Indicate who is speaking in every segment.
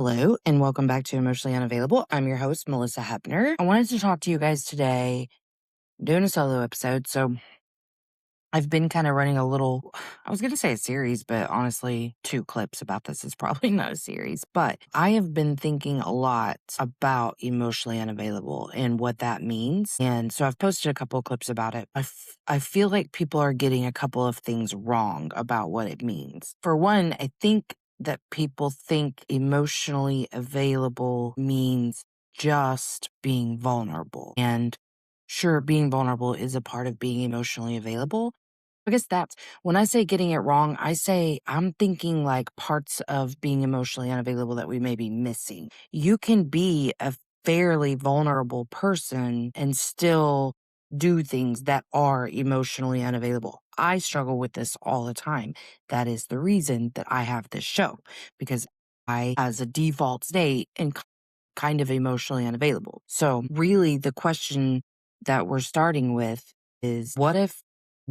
Speaker 1: Hello, and welcome back to Emotionally Unavailable. I'm your host, Malisa Hepner. I wanted to talk to you guys today. I'm doing a solo episode, so I've been kind of running a little, I was going to say a series, but honestly, 2 clips about this is probably not a series. But I have been thinking a lot about emotionally unavailable and what that means. And so I've posted a couple of clips about it. I feel like people are getting a couple of things wrong about what it means. For one, I think that people think emotionally available means just being vulnerable. And sure, being vulnerable is a part of being emotionally available. I guess that's when I say getting it wrong, I say I'm thinking like parts of being emotionally unavailable that we may be missing. You can be a fairly vulnerable person and still do things that are emotionally unavailable. I struggle with this all the time. That is the reason that I have this show because I, as a default state, am kind of emotionally unavailable. So, really, the question that we're starting with is what if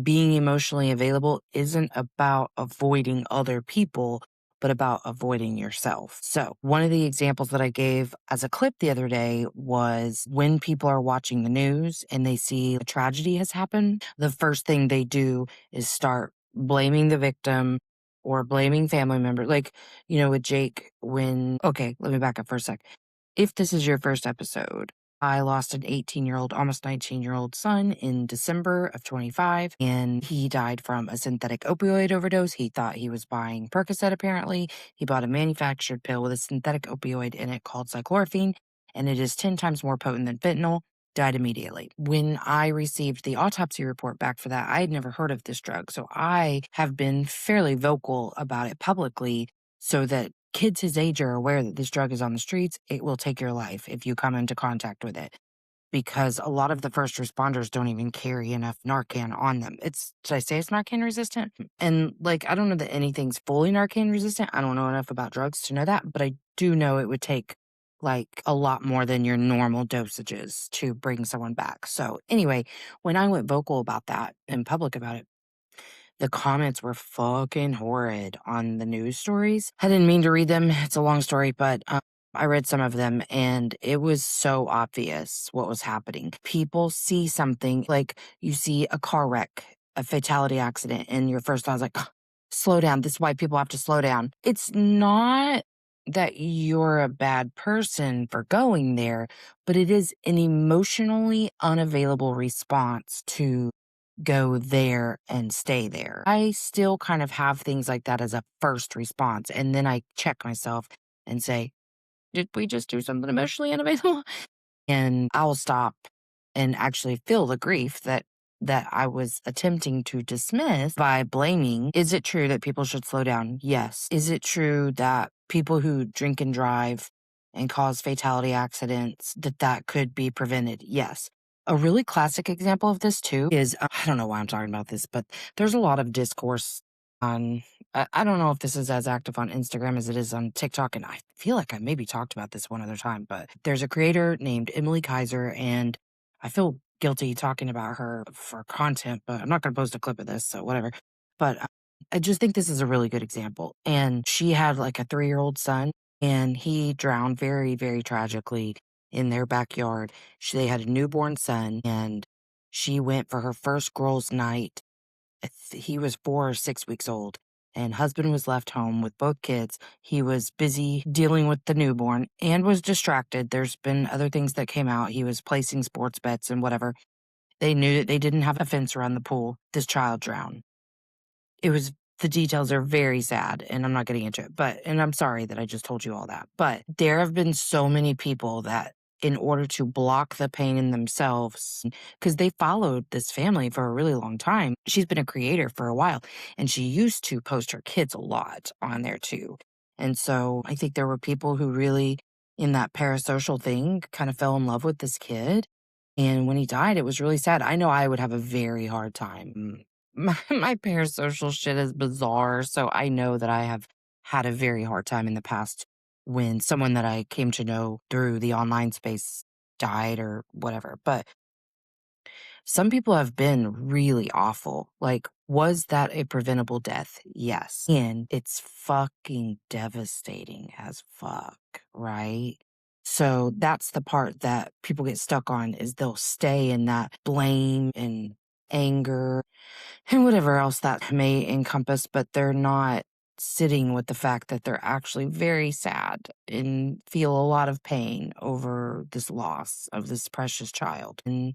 Speaker 1: being emotionally available isn't about avoiding other people, but about avoiding yourself? So, one of the examples that I gave as a clip the other day was when people are watching the news and they see a tragedy has happened, the first thing they do is start blaming the victim or blaming family member. Like, with Jake, okay, let me back up for a sec. If this is your first episode, I lost an 18-year-old, almost 19-year-old son in December of 25, and he died from a synthetic opioid overdose. He thought he was buying Percocet, apparently. He bought a manufactured pill with a synthetic opioid in it called cyclorphine, and it is 10 times more potent than fentanyl. Died immediately. When I received the autopsy report back for that, I had never heard of this drug. So I have been fairly vocal about it publicly so that kids his age are aware that this drug is on the streets. It will take your life if you come into contact with it because a lot of the first responders don't even carry enough Narcan on them. Should I say it's Narcan resistant? And I don't know that anything's fully Narcan resistant. I don't know enough about drugs to know that, but I do know it would take a lot more than your normal dosages to bring someone back. So anyway, when I went vocal about that in public about it, the comments were fucking horrid on the news stories. I didn't mean to read them. It's a long story, but I read some of them and it was so obvious what was happening. People see something like you see a car wreck, a fatality accident, and your first thought is like, "Ugh, slow down. This is why people have to slow down." It's not that you're a bad person for going there, but it is an emotionally unavailable response to go there and stay there. I still kind of have things like that as a first response. And then I check myself and say, did we just do something emotionally unavailable? And I'll stop and actually feel the grief that I was attempting to dismiss by blaming. Is it true that people should slow down? Yes. Is it true that people who drink and drive and cause fatality accidents, that could be prevented? Yes. A really classic example of this too is, I don't know why I'm talking about this, but there's a lot of discourse on, I don't know if this is as active on Instagram as it is on TikTok. And I feel like I maybe talked about this one other time, but there's a creator named Emily Kaiser, and I feel guilty talking about her for content, but I'm not going to post a clip of this, so whatever. But I just think this is a really good example. And she had like a 3-year-old son, and he drowned very, very tragically in their backyard. They had a newborn son, and she went for her first girls' night. He was 4 or 6 weeks old, and husband was left home with both kids. He was busy dealing with the newborn and was distracted. There's been other things that came out. He was placing sports bets and whatever. They knew that they didn't have a fence around the pool. This child drowned. The details are very sad, and I'm not getting into it, and I'm sorry that I just told you all that. But there have been so many people that, in order to block the pain in themselves, because they followed this family for a really long time. She's been a creator for a while, and she used to post her kids a lot on there too. And so I think there were people who really, in that parasocial thing, kind of fell in love with this kid. And when he died, it was really sad. I know I would have a very hard time. My parasocial shit is bizarre, so I know that I have had a very hard time in the past when someone that I came to know through the online space died or whatever. But some people have been really awful. Like Was that a preventable death? Yes. And it's fucking devastating as fuck, right? So that's the part that people get stuck on is they'll stay in that blame and anger and whatever else that may encompass, but they're not sitting with the fact that they're actually very sad and feel a lot of pain over this loss of this precious child. And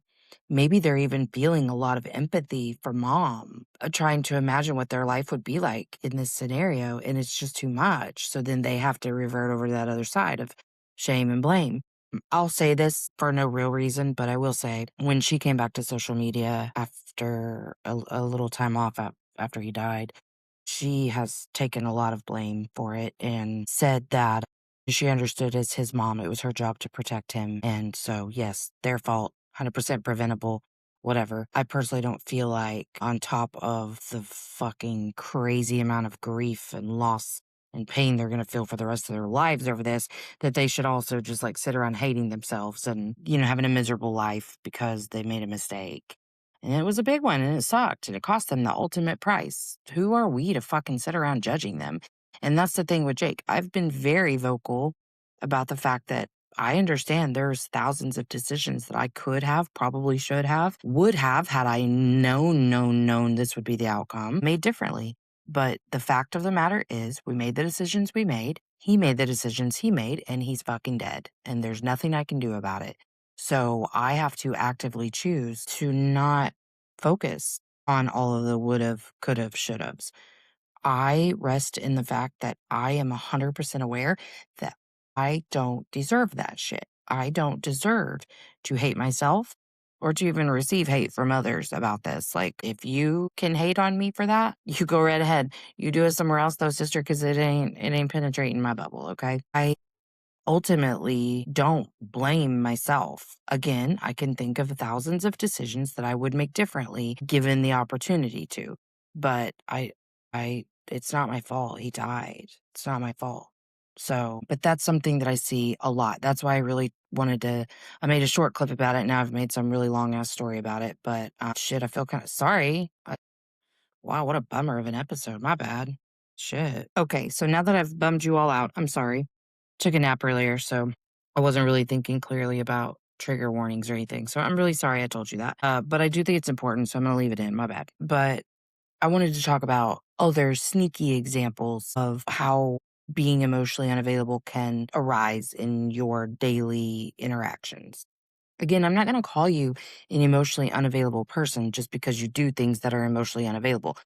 Speaker 1: maybe they're even feeling a lot of empathy for mom, trying to imagine what their life would be like in this scenario. And it's just too much. So then they have to revert over to that other side of shame and blame. I'll say this for no real reason, but I will say when she came back to social media after a little time off after he died, she has taken a lot of blame for it and said that she understood as his mom, it was her job to protect him. And so, yes, their fault, 100% preventable, whatever. I personally don't feel like, on top of the fucking crazy amount of grief and loss and pain they're going to feel for the rest of their lives over this, that they should also just like sit around hating themselves and, having a miserable life because they made a mistake. And it was a big one and it sucked and it cost them the ultimate price. Who are we to fucking sit around judging them? And that's the thing with Jake. I've been very vocal about the fact that I understand there's thousands of decisions that I could have, probably should have, would have had I known this would be the outcome, made differently. But the fact of the matter is, we made the decisions we made. He made the decisions he made, and he's fucking dead. And there's nothing I can do about it. So I have to actively choose to not focus on all of the would have, could have, should haves. I rest in the fact that I am 100% aware that I don't deserve that shit. I don't deserve to hate myself or to even receive hate from others about this. Like, if you can hate on me for that, you go right ahead. You do it somewhere else, though, sister, because it ain't penetrating my bubble, okay? I ultimately don't blame myself. Again, I can think of thousands of decisions that I would make differently given the opportunity to. But it's not my fault. He died. It's not my fault. So, but that's something that I see a lot. That's why I really I made a short clip about it. Now I've made some really long ass story about it, but shit, I feel kind of sorry. Wow, what a bummer of an episode. My bad. Shit. Okay, so now that I've bummed you all out, I'm sorry. Took a nap earlier, so I wasn't really thinking clearly about trigger warnings or anything. So I'm really sorry I told you that. But I do think it's important, so I'm going to leave it in. My bad. But I wanted to talk about other sneaky examples of how being emotionally unavailable can arise in your daily interactions. Again, I'm not going to call you an emotionally unavailable person just because you do things that are emotionally unavailable.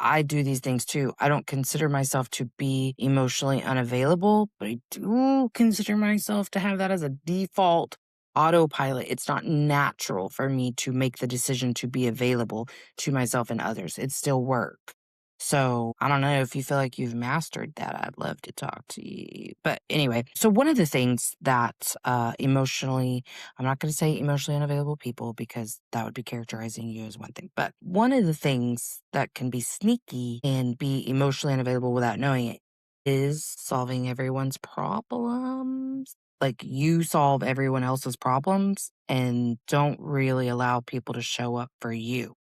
Speaker 1: I do these things too. I don't consider myself to be emotionally unavailable, but I do consider myself to have that as a default autopilot. It's not natural for me to make the decision to be available to myself and others. It's still work. So I don't know if you feel like you've mastered that. I'd love to talk to you. But anyway, so one of the things that emotionally, I'm not going to say emotionally unavailable people because that would be characterizing you as one thing. But one of the things that can be sneaky and be emotionally unavailable without knowing it is solving everyone's problems. Like, you solve everyone else's problems and don't really allow people to show up for you.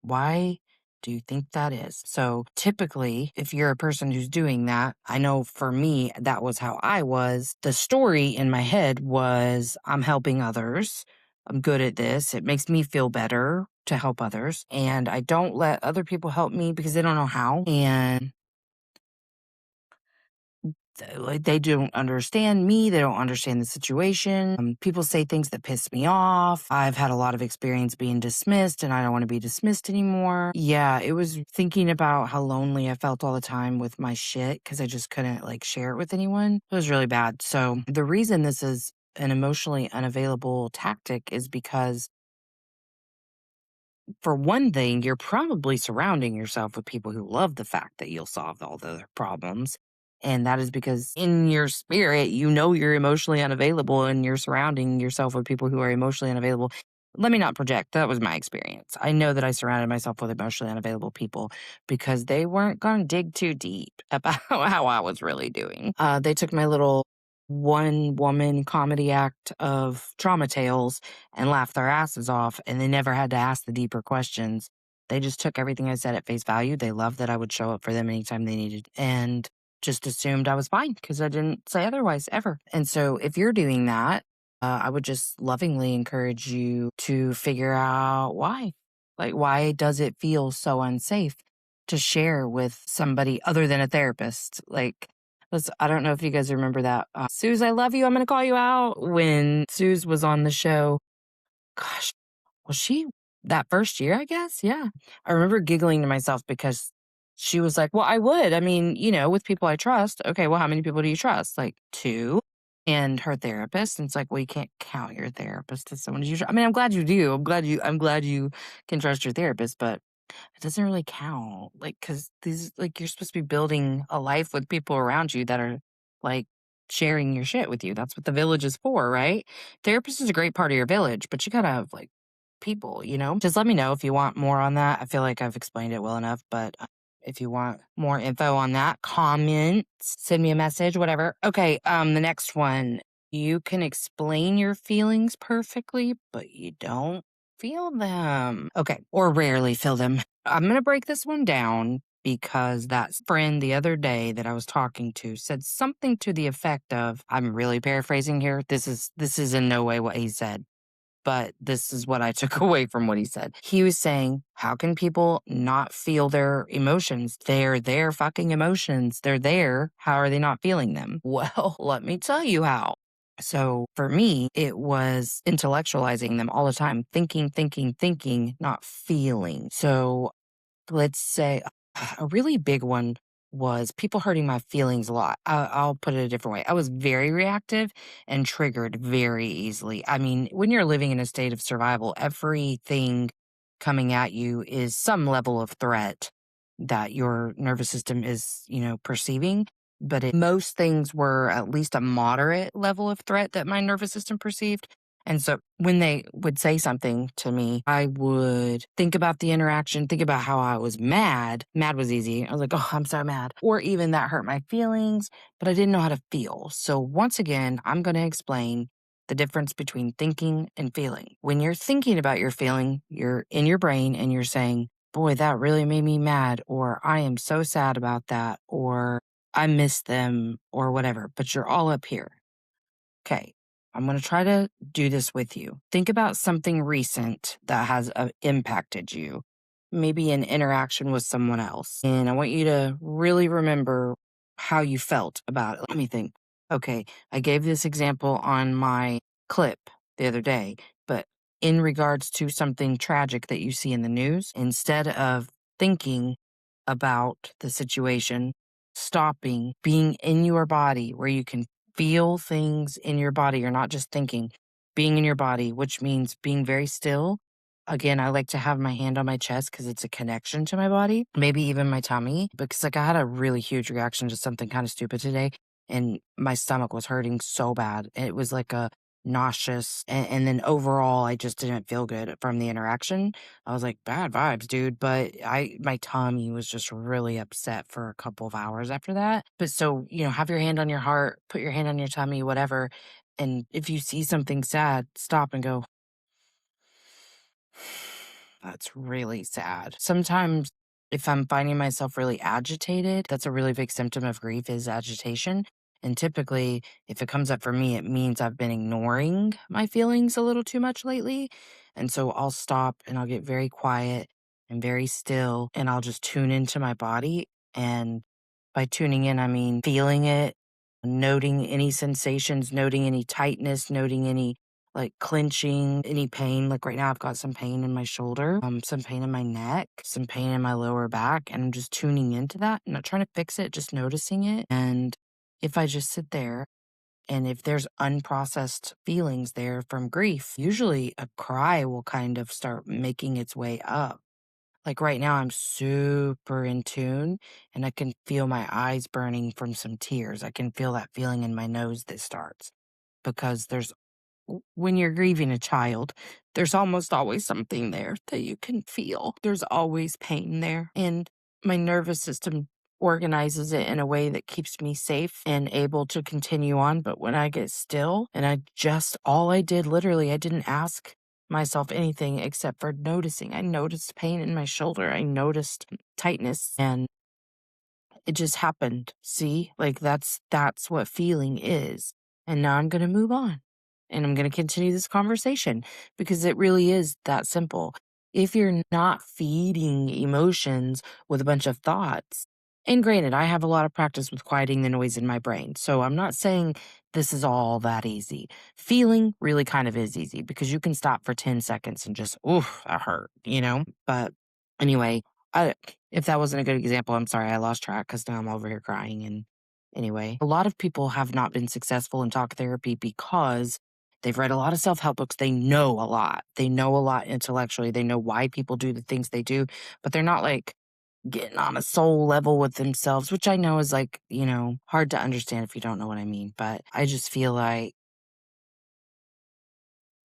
Speaker 1: Why do you think that is? So typically, if you're a person who's doing that, I know for me, that was how I was. The story in my head was, I'm helping others. I'm good at this. It makes me feel better to help others. And I don't let other people help me because they don't know how. And like, they don't understand me. They don't understand the situation. People say things that piss me off. I've had a lot of experience being dismissed and I don't want to be dismissed anymore. Yeah, it was thinking about how lonely I felt all the time with my shit because I just couldn't like share it with anyone. It was really bad. So the reason this is an emotionally unavailable tactic is because, for one thing, you're probably surrounding yourself with people who love the fact that you'll solve all their problems. And that is because in your spirit, you're emotionally unavailable and you're surrounding yourself with people who are emotionally unavailable. Let me not project. That was my experience. I know that I surrounded myself with emotionally unavailable people because they weren't going to dig too deep about how I was really doing. They took my little one woman comedy act of trauma tales and laughed their asses off, and they never had to ask the deeper questions. They just took everything I said at face value. They loved that I would show up for them anytime they needed and just assumed I was fine because I didn't say otherwise ever. And so if you're doing that, I would just lovingly encourage you to figure out why. Like, why does it feel so unsafe to share with somebody other than a therapist? Like, I don't know if you guys remember that. Suze, I love you. I'm going to call you out. When Suze was on the show, gosh, was she that first year, I guess? Yeah. I remember giggling to myself because she was like, well, I would. I mean, with people I trust. Okay, well, how many people do you trust? Like two. And her therapist. And it's like, well, you can't count your therapist as someone you trust. I mean, I'm glad you do. I'm glad you can trust your therapist, but it doesn't really count. Like, cause these, like, you're supposed to be building a life with people around you that are like sharing your shit with you. That's what the village is for, right? Therapist is a great part of your village, but you gotta have like people. Just let me know if you want more on that. I feel like I've explained it well enough, but if you want more info on that, comment, send me a message, whatever. Okay, the next one. You can explain your feelings perfectly, but you don't feel them. Okay, or rarely feel them. I'm going to break this one down because that friend the other day that I was talking to said something to the effect of, I'm really paraphrasing here. This is in no way what he said, but this is what I took away from what he said. He was saying, how can people not feel their emotions? They're their fucking emotions. They're there. How are they not feeling them? Well, let me tell you how. So for me, it was intellectualizing them all the time, thinking, thinking, thinking, not feeling. So let's say a really big one was people hurting my feelings a lot. I'll put it a different way. I was very reactive and triggered very easily. I mean, when you're living in a state of survival, everything coming at you is some level of threat that your nervous system is, perceiving. But most things were at least a moderate level of threat that my nervous system perceived. And so when they would say something to me, I would think about the interaction, think about how I was mad. Mad was easy. I was like, oh, I'm so mad. Or even that hurt my feelings, but I didn't know how to feel. So once again, I'm going to explain the difference between thinking and feeling. When you're thinking about your feeling, you're in your brain and you're saying, boy, that really made me mad, or I am so sad about that, or I miss them, or whatever, but you're all up here. Okay, I'm going to try to do this with you. Think about something recent that has impacted you, maybe an interaction with someone else. And I want you to really remember how you felt about it. Let me think. Okay, I gave this example on my clip the other day, but in regards to something tragic that you see in the news, instead of thinking about the situation, stopping, being in your body where you can feel things in your body. You're not just thinking, being in your body, which means being very still. Again, I like to have my hand on my chest because it's a connection to my body, maybe even my tummy, because like I had a really huge reaction to something kind of stupid today and my stomach was hurting so bad. It was like a nauseous. And then overall, I just didn't feel good from the interaction. I was like, bad vibes, dude. But my tummy was just really upset for a couple of hours after that. But so, have your hand on your heart, put your hand on your tummy, whatever. And if you see something sad, stop and go, that's really sad. Sometimes if I'm finding myself really agitated, that's a really big symptom of grief is agitation. And typically, if it comes up for me, it means I've been ignoring my feelings a little too much lately. And so I'll stop and I'll get very quiet and very still and I'll just tune into my body. And by tuning in, I mean feeling it, noting any sensations, noting any tightness, noting any like clenching, any pain. Like right now, I've got some pain in my shoulder, some pain in my neck, some pain in my lower back, and I'm just tuning into that. I'm not trying to fix it, just noticing it. And if I just sit there and if there's unprocessed feelings there from grief, usually a cry will kind of start making its way up. Like right now, I'm super in tune and I can feel my eyes burning from some tears. I can feel that feeling in my nose that starts because when you're grieving a child, there's almost always something there that you can feel. There's always pain there. And my nervous system organizes it in a way that keeps me safe and able to continue on. But when I get still and all I did, literally, I didn't ask myself anything except for noticing. I noticed pain in my shoulder. I noticed tightness and it just happened. See? Like that's what feeling is. And now I'm going to move on. And I'm going to continue this conversation because it really is that simple. If you're not feeding emotions with a bunch of thoughts, and granted, I have a lot of practice with quieting the noise in my brain. So I'm not saying this is all that easy. Feeling really kind of is easy because you can stop for 10 seconds and just, oof, that hurt, you know? But anyway, I, if that wasn't a good example, I'm sorry, I lost track because now I'm over here crying. And anyway, a lot of people have not been successful in talk therapy because they've read a lot of self help books. They know a lot. They know a lot intellectually. They know why people do the things they do, but they're not like getting on a soul level with themselves, which I know is like, hard to understand if you don't know what I mean. But I just feel like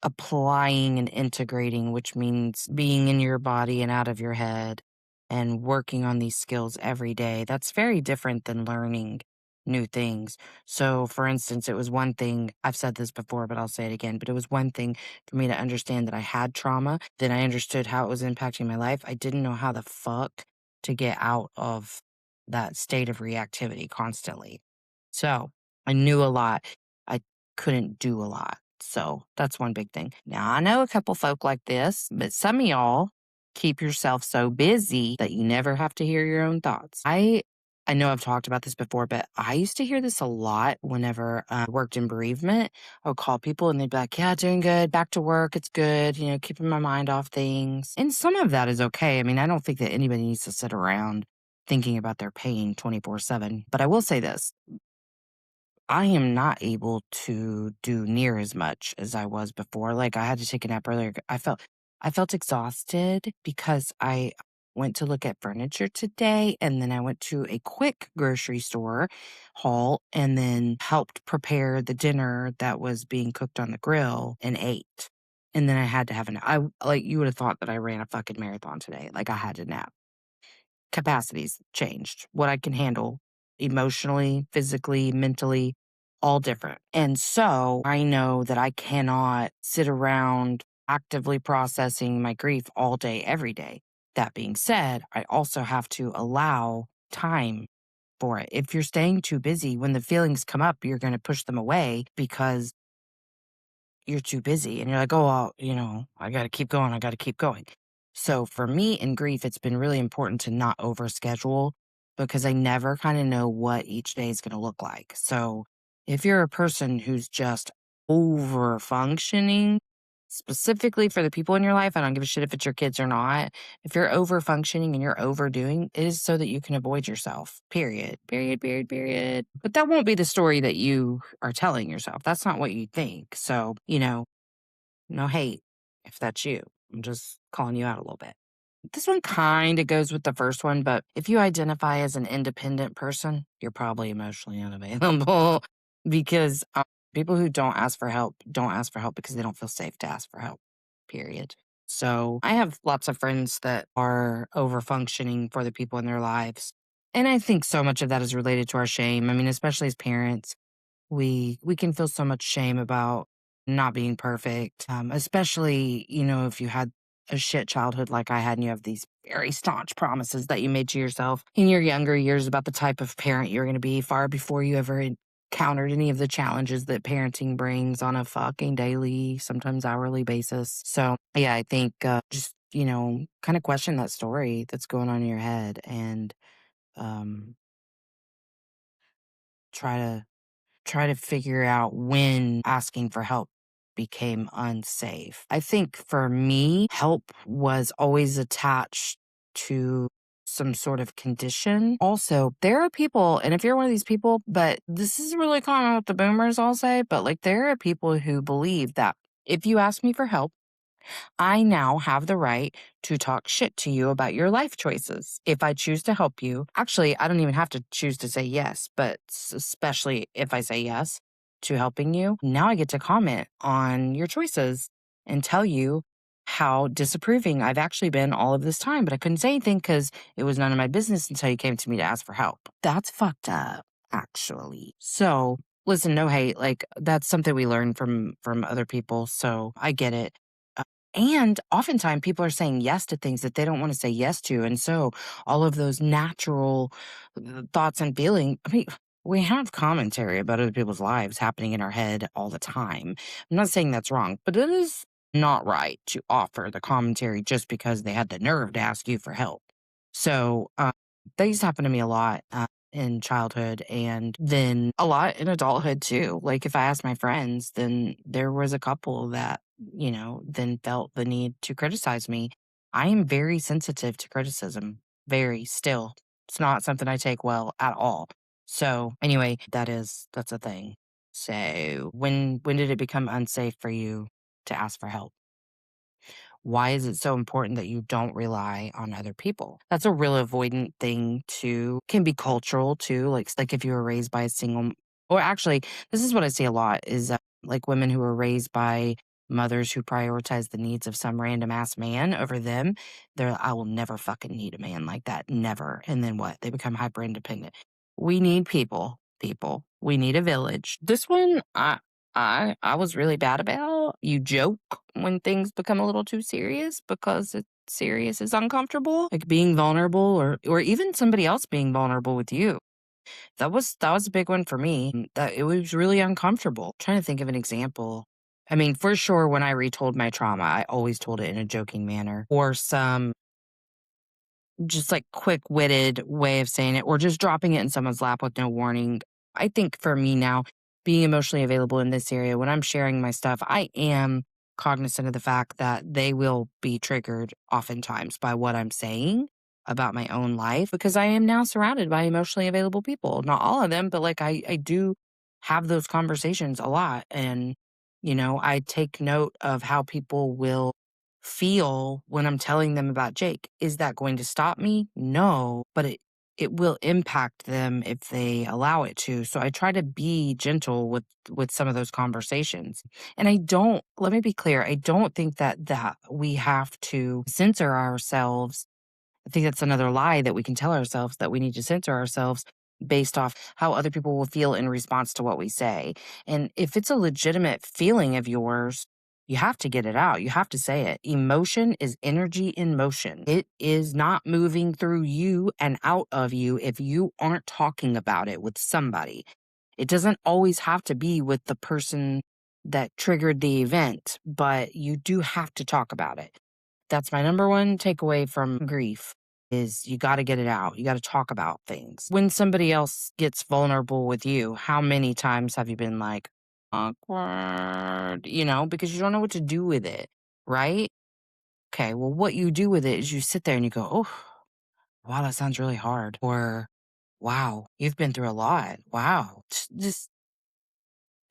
Speaker 1: applying and integrating, which means being in your body and out of your head and working on these skills every day. That's very different than learning new things. So, for instance, it was one thing, I've said this before, but I'll say it again, but it was one thing for me to understand that I had trauma. Then I understood how it was impacting my life. I didn't know how the fuck to get out of that state of reactivity constantly. So, I knew a lot. I couldn't do a lot. So that's one big thing. Now, I know a couple folk like this, but some of y'all keep yourself so busy that you never have to hear your own thoughts. I know I've talked about this before, but I used to hear this a lot whenever I worked in bereavement. I would call people and they'd be like, yeah, doing good, back to work, it's good, keeping my mind off things. And some of that is okay. I mean, I don't think that anybody needs to sit around thinking about their pain 24/7. But I will say this, I am not able to do near as much as I was before. Like I had to take a nap earlier. I felt exhausted because I went to look at furniture today and then I went to a quick grocery store haul and then helped prepare the dinner that was being cooked on the grill and ate. And then I had to have a nap. Like you would have thought that I ran a fucking marathon today. Like I had to nap. Capacities changed. What I can handle emotionally, physically, mentally, all different. And so I know that I cannot sit around actively processing my grief all day, every day. That being said, I also have to allow time for it. If you're staying too busy, when the feelings come up, you're going to push them away because you're too busy and you're like, oh, well, I got to keep going. I got to keep going. So for me in grief, it's been really important to not overschedule because I never kind of know what each day is going to look like. So if you're a person who's just over functioning, specifically for the people in your life, I don't give a shit if it's your kids or not. If you're over functioning and you're overdoing, it is so that you can avoid yourself. Period. Period, period, period. But that won't be the story that you are telling yourself. That's not what you think. So, no hate if that's you. I'm just calling you out a little bit. This one kind of goes with the first one, but if you identify as an independent person, you're probably emotionally unavailable because people who don't ask for help because they don't feel safe to ask for help, period. So I have lots of friends that are over functioning for the people in their lives. And I think so much of that is related to our shame. I mean, especially as parents, we can feel so much shame about not being perfect, especially if you had a shit childhood like I had and you have these very staunch promises that you made to yourself in your younger years about the type of parent you're going to be far before you ever encountered any of the challenges that parenting brings on a fucking daily, sometimes hourly basis. So yeah, I think just kind of question that story that's going on in your head and um try to figure out when asking for help became unsafe. I think for me, help was always attached to some sort of condition. Also, there are people, and if you're one of these people, but this is really common with the boomers, I'll say, but like there are people who believe that if you ask me for help, I now have the right to talk shit to you about your life choices. If I choose to help you, actually, I don't even have to choose to say yes, but especially if I say yes to helping you, now I get to comment on your choices and tell you how disapproving I've actually been all of this time, but I couldn't say anything because it was none of my business until you came to me to ask for help. That's fucked up, actually. So listen, no hate. Like that's something we learn from other people. So I get it. Uh, And oftentimes people are saying yes to things that they don't want to say yes to. And so all of those natural thoughts and feelings, I mean, we have commentary about other people's lives happening in our head all the time. I'm not saying that's wrong, but it is not right to offer the commentary just because they had the nerve to ask you for help. So that used to happen to me a lot in childhood and then a lot in adulthood too. Like if I asked my friends, then there was a couple that, then felt the need to criticize me. I am very sensitive to criticism, very still. It's not something I take well at all. So anyway, that's a thing. So when did it become unsafe for you to ask for help? Why is it so important that you don't rely on other people? That's a real avoidant thing too. Can be cultural too. Like if you were raised by a single, or actually, this is what I see a lot is like women who were raised by mothers who prioritize the needs of some random ass man over them. I will never fucking need a man like that. Never. And then what? They become hyper independent. We need people. We need a village. This one, I was really bad about. You joke when things become a little too serious because it's serious is uncomfortable. Like being vulnerable or even somebody else being vulnerable with you. That was a big one for me. That it was really uncomfortable. Trying to think of an example. I mean, for sure, when I retold my trauma, I always told it in a joking manner or some just like quick-witted way of saying it or just dropping it in someone's lap with no warning. I think for me now, being emotionally available in this area, when I'm sharing my stuff, I am cognizant of the fact that they will be triggered oftentimes by what I'm saying about my own life because I am now surrounded by emotionally available people. Not all of them, but like I do have those conversations a lot. And, I take note of how people will feel when I'm telling them about Jake. Is that going to stop me? No, but it will impact them if they allow it to. So I try to be gentle with some of those conversations. And let me be clear, I don't think that we have to censor ourselves. I think that's another lie that we can tell ourselves that we need to censor ourselves based off how other people will feel in response to what we say. And if it's a legitimate feeling of yours, you have to get it out. You have to say it. Emotion is energy in motion. It is not moving through you and out of you if you aren't talking about it with somebody. It doesn't always have to be with the person that triggered the event, but you do have to talk about it. That's my number one takeaway from grief is you got to get it out. You got to talk about things. When somebody else gets vulnerable with you, how many times have you been like awkward, because you don't know what to do with it, right? Okay, well what you do with it is you sit there and you go, "Oh, wow, that sounds really hard." Or, "Wow, you've been through a lot. Wow." Just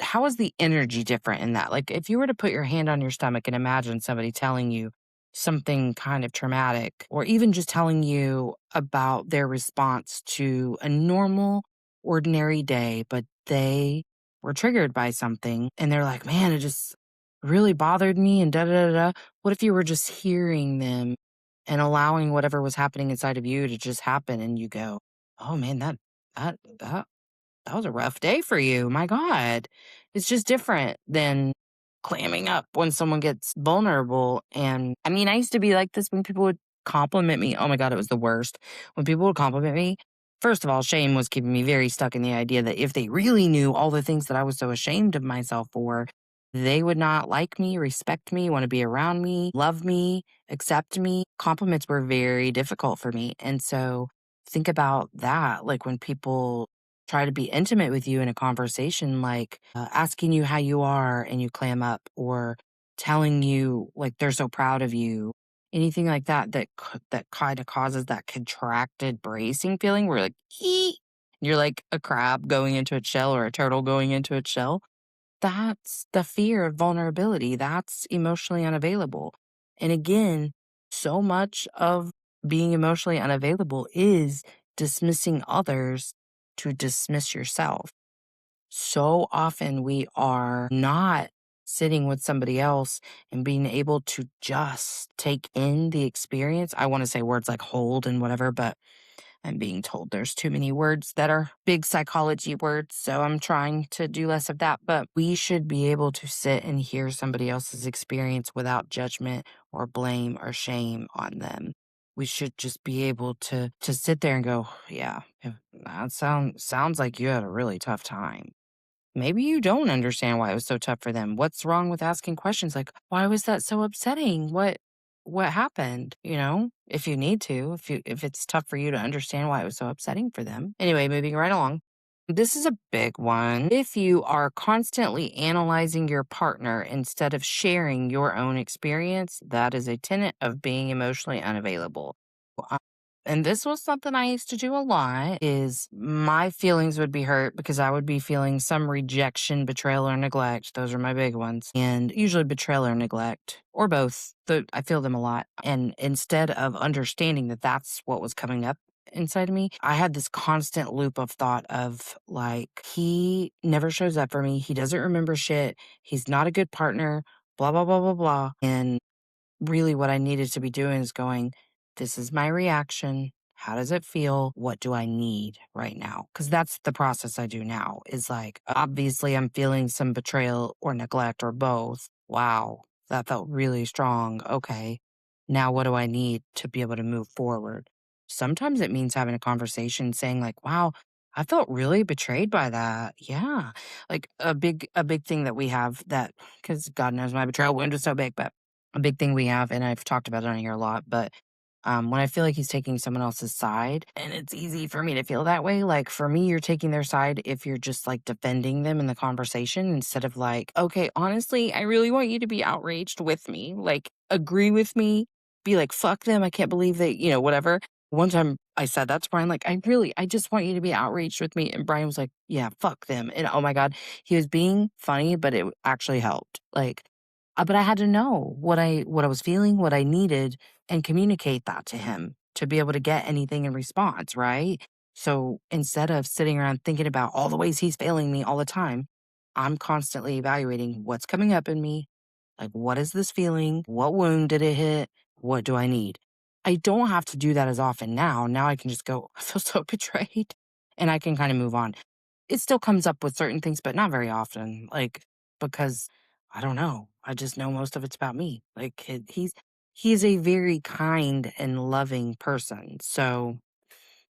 Speaker 1: how is the energy different in that? Like, if you were to put your hand on your stomach and imagine somebody telling you something kind of traumatic, or even just telling you about their response to a normal, ordinary day, but they were triggered by something and they're like, man, it just really bothered me and da da da da. What if you were just hearing them and allowing whatever was happening inside of you to just happen and you go, oh man, that that was a rough day for you. My God. It's just different than clamming up when someone gets vulnerable. And I mean, I used to be like this when people would compliment me. Oh my God, it was the worst. When people would compliment me, first of all, shame was keeping me very stuck in the idea that if they really knew all the things that I was so ashamed of myself for, they would not like me, respect me, want to be around me, love me, accept me. Compliments were very difficult for me. And so think about that. Like when people try to be intimate with you in a conversation, like asking you how you are and you clam up, or telling you like they're so proud of you, anything like that that kind of causes that contracted bracing feeling where like you're like a crab going into its shell or a turtle going into its shell. That's the fear of vulnerability. That's emotionally unavailable. And again, so much of being emotionally unavailable is dismissing others to dismiss yourself. So often we are not sitting with somebody else and being able to just take in the experience. I want to say words like hold and whatever, but I'm being told there's too many words that are big psychology words, so I'm trying to do less of that. But we should be able to sit and hear somebody else's experience without judgment or blame or shame on them. We should just be able to sit there and go, yeah, that sounds like you had a really tough time. Maybe you don't understand why it was so tough for them. What's wrong with asking questions like, "Why was that so upsetting? What happened?" You know? If you need to, if it's tough for you to understand why it was so upsetting for them. Anyway, moving right along. This is a big one. If you are constantly analyzing your partner instead of sharing your own experience, that is a tenet of being emotionally unavailable. Uh, And this was something I used to do a lot is my feelings would be hurt because I would be feeling some rejection, betrayal, or neglect. Those are my big ones. And usually betrayal or neglect or both. I feel them a lot. And instead of understanding that that's what was coming up inside of me, I had this constant loop of thought of like, he never shows up for me. He doesn't remember shit. He's not a good partner, blah, blah, blah, blah, blah. And really what I needed to be doing is going, this is my reaction. How does it feel? What do I need right now? Because that's the process I do now is like, obviously, I'm feeling some betrayal or neglect or both. Wow, that felt really strong. Okay. Now, what do I need to be able to move forward? Sometimes it means having a conversation saying, like, wow, I felt really betrayed by that. Yeah. Like a big thing that we have that, because God knows my betrayal wound was so big, but a big thing we have, and I've talked about it on here a lot, but when I feel like he's taking someone else's side, and it's easy for me to feel that way. Like for me, you're taking their side if you're just like defending them in the conversation instead of like, okay, honestly, I really want you to be outraged with me. Like, agree with me, be like, fuck them. I can't believe they, whatever. One time I said that to Brian, like, I just want you to be outraged with me. And Brian was like, yeah, fuck them. And oh my God, he was being funny, but it actually helped. Like, but I had to know what I was feeling, what I needed, and communicate that to him to be able to get anything in response, right? So instead of sitting around thinking about all the ways he's failing me all the time, I'm constantly evaluating what's coming up in me. Like, what is this feeling? What wound did it hit? What do I need? I don't have to do that as often now. Now I can just go, I feel so betrayed. And I can kind of move on. It still comes up with certain things, but not very often. Like, because I don't know. I just know most of it's about me. Like, he's a very kind and loving person. So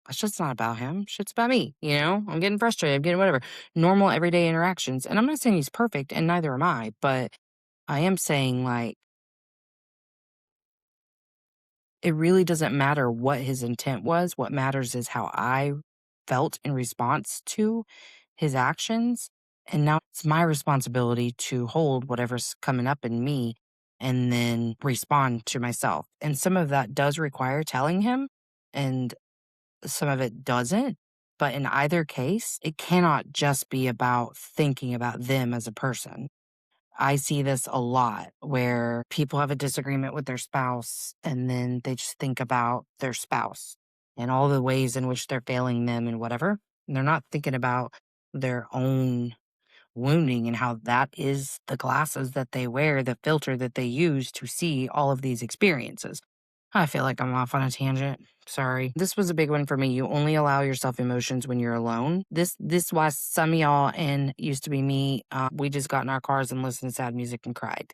Speaker 1: it's just not about him. Shit's about me. I'm getting frustrated. I'm getting whatever. Normal everyday interactions. And I'm not saying he's perfect, and neither am I, but I am saying, like, it really doesn't matter what his intent was. What matters is how I felt in response to his actions. And now it's my responsibility to hold whatever's coming up in me and then respond to myself. And some of that does require telling him, and some of it doesn't. But in either case, it cannot just be about thinking about them as a person. I see this a lot where people have a disagreement with their spouse and then they just think about their spouse and all the ways in which they're failing them and whatever. And they're not thinking about their own wounding and how that is the glasses that they wear, the filter that they use to see all of these experiences. I feel like I'm off on a tangent. Sorry. This was a big one for me. You only allow yourself emotions when you're alone. This was some of y'all and used to be me. We just got in our cars and listened to sad music and cried.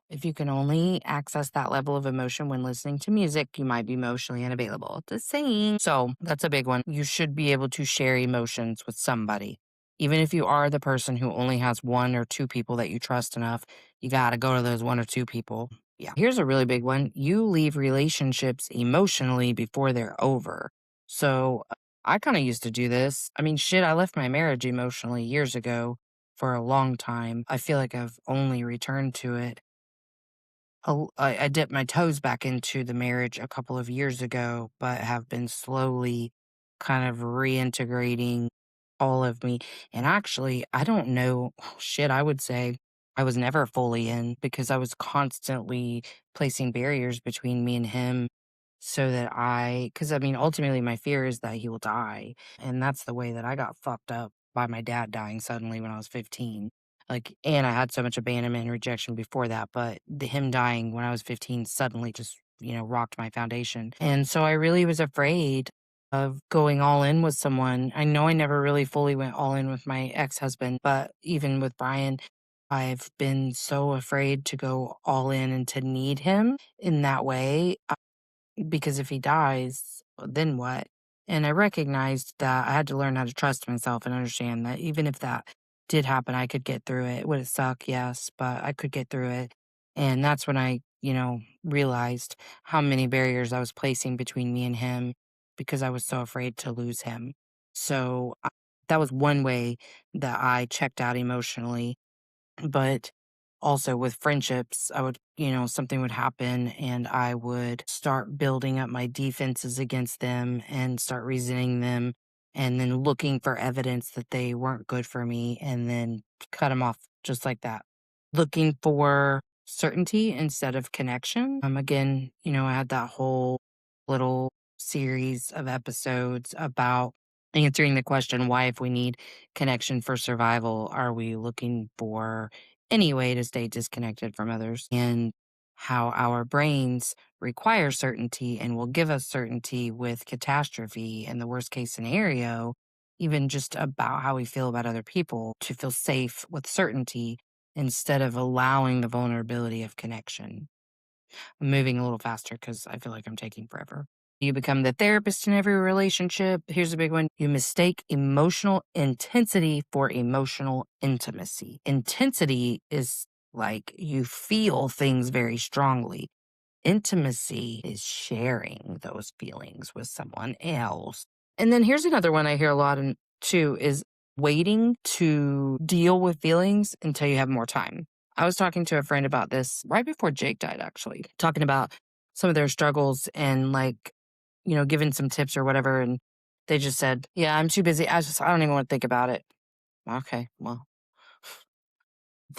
Speaker 1: If you can only access that level of emotion when listening to music, you might be emotionally unavailable. Just saying. So that's a big one. You should be able to share emotions with somebody. Even if you are the person who only has one or two people that you trust enough, you got to go to those one or two people. Yeah. Here's a really big one. You leave relationships emotionally before they're over. So I kind of used to do this. I mean, shit, I left my marriage emotionally years ago for a long time. I feel like I've only returned to it. I dipped my toes back into the marriage a couple of years ago, but have been slowly kind of reintegrating all of me. And actually, I don't know, shit, I would say I was never fully in because I was constantly placing barriers between me and him so that because I mean, ultimately, my fear is that he will die. And that's the way that I got fucked up by my dad dying suddenly when I was 15. Like, and I had so much abandonment and rejection before that, but him dying when I was 15 suddenly just, rocked my foundation. And so I really was afraid of going all in with someone. I know I never really fully went all in with my ex-husband, but even with Brian, I've been so afraid to go all in and to need him in that way because if he dies, then what? And I recognized that I had to learn how to trust myself and understand that even if that did happen, I could get through it. Would it suck? Yes, but I could get through it. And that's when I, realized how many barriers I was placing between me and him because I was so afraid to lose him. So that was one way that I checked out emotionally, but also with friendships, I would, something would happen and I would start building up my defenses against them and start resenting them and then looking for evidence that they weren't good for me and then cut them off just like that. Looking for certainty instead of connection. Again, I had that whole little series of episodes about answering the question why, if we need connection for survival, are we looking for any way to stay disconnected from others, and how our brains require certainty and will give us certainty with catastrophe and the worst case scenario, even just about how we feel about other people to feel safe with certainty instead of allowing the vulnerability of connection. I'm moving a little faster because I feel like I'm taking forever. You become the therapist in every relationship. Here's a big one. You mistake emotional intensity for emotional intimacy. Intensity is like you feel things very strongly. Intimacy is sharing those feelings with someone else. And then here's another one I hear a lot in too is waiting to deal with feelings until you have more time. I was talking to a friend about this right before Jake died, actually, talking about some of their struggles and like, giving some tips or whatever. And they just said, yeah, I'm too busy. I don't even want to think about it. Okay, well,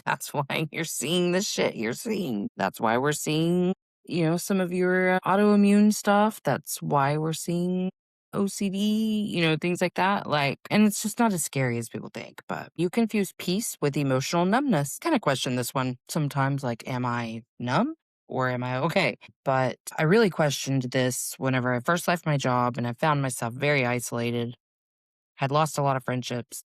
Speaker 1: that's why you're seeing the shit you're seeing. That's why we're seeing, some of your autoimmune stuff. That's why we're seeing OCD, things like that. Like, and it's just not as scary as people think, but you confuse peace with emotional numbness. Kind of question this one sometimes, like, am I numb? Or am I okay? But I really questioned this whenever I first left my job and I found myself very isolated, had lost a lot of friendships,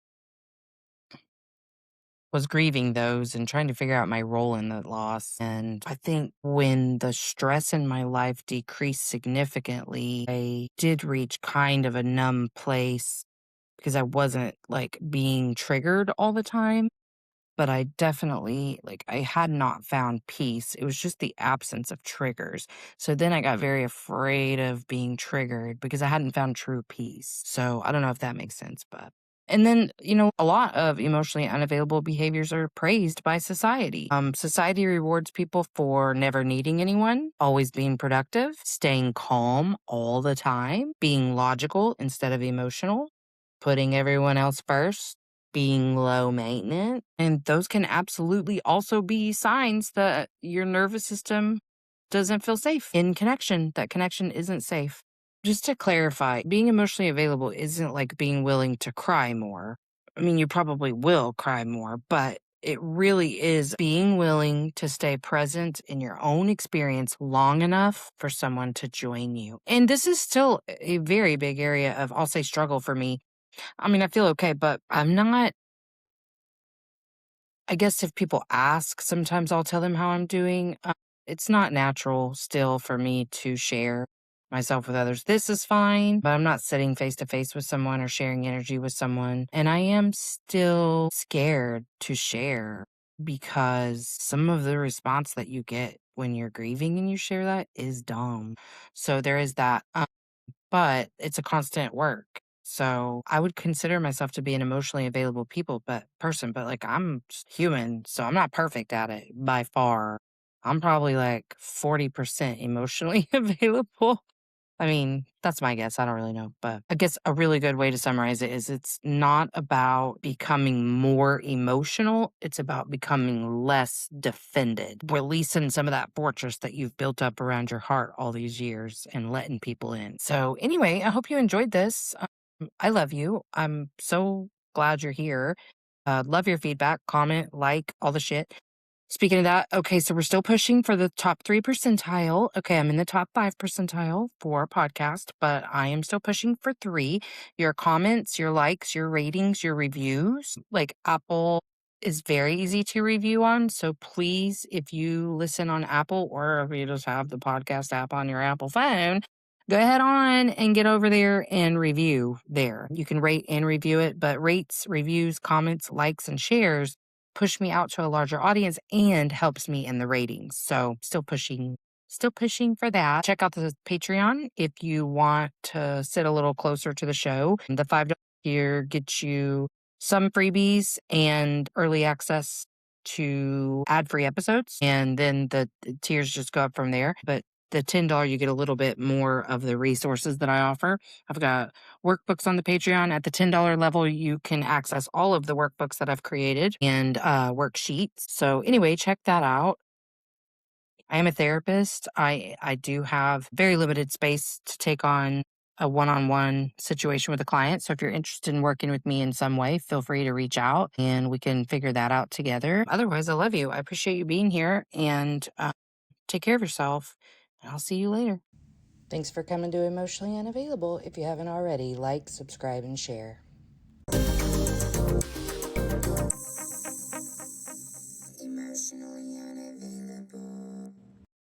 Speaker 1: was grieving those and trying to figure out my role in the loss. And I think when the stress in my life decreased significantly, I did reach kind of a numb place because I wasn't like being triggered all the time. But I definitely, like, I had not found peace. It was just the absence of triggers. So then I got very afraid of being triggered because I hadn't found true peace. So I don't know if that makes sense, but. And then, a lot of emotionally unavailable behaviors are praised by society. Society rewards people for never needing anyone, always being productive, staying calm all the time, being logical instead of emotional, putting everyone else first, being low maintenance. And those can absolutely also be signs that your nervous system doesn't feel safe in connection, that connection isn't safe. Just to clarify, being emotionally available isn't like being willing to cry more. I mean, you probably will cry more, but it really is being willing to stay present in your own experience long enough for someone to join you. And this is still a very big area of, I'll say, struggle for me. I mean, I feel okay, but I'm not. I guess if people ask, sometimes I'll tell them how I'm doing. It's not natural still for me to share myself with others. This is fine, but I'm not sitting face to face with someone or sharing energy with someone. And I am still scared to share because some of the response that you get when you're grieving and you share that is dumb. So there is that. But it's a constant work. So I would consider myself to be an emotionally available person, but like I'm just human, so I'm not perfect at it by far. I'm probably like 40% emotionally available. I mean, that's my guess. I don't really know. But I guess a really good way to summarize it is it's not about becoming more emotional. It's about becoming less defended, releasing some of that fortress that you've built up around your heart all these years and letting people in. So, anyway, I hope you enjoyed this. I love you. I'm so glad you're here. Love your feedback, comment, like, all the shit. Speaking of that, okay, so we're still pushing for the top 3 percentile. Okay, I'm in the top 5 percentile for podcast, but I am still pushing for 3. Your comments, your likes, your ratings, your reviews. Like Apple is very easy to review on. So please, if you listen on Apple or if you just have the podcast app on your Apple phone, go ahead on and get over there and review there. You can rate and review it, but rates, reviews, comments, likes, and shares push me out to a larger audience and helps me in the ratings. So still pushing for that. Check out the Patreon if you want to sit a little closer to the show. The $5 tier gets you some freebies and early access to ad-free episodes. And then the tiers just go up from there. But the $10, you get a little bit more of the resources that I offer. I've got workbooks on the Patreon. At the $10 level, you can access all of the workbooks that I've created and worksheets. So anyway, check that out. I am a therapist. I do have very limited space to take on a one-on-one situation with a client. So if you're interested in working with me in some way, feel free to reach out and we can figure that out together. Otherwise, I love you. I appreciate you being here and take care of yourself. I'll see you later. Thanks for coming to Emotionally Unavailable. If you haven't already, like, subscribe, and share. Emotionally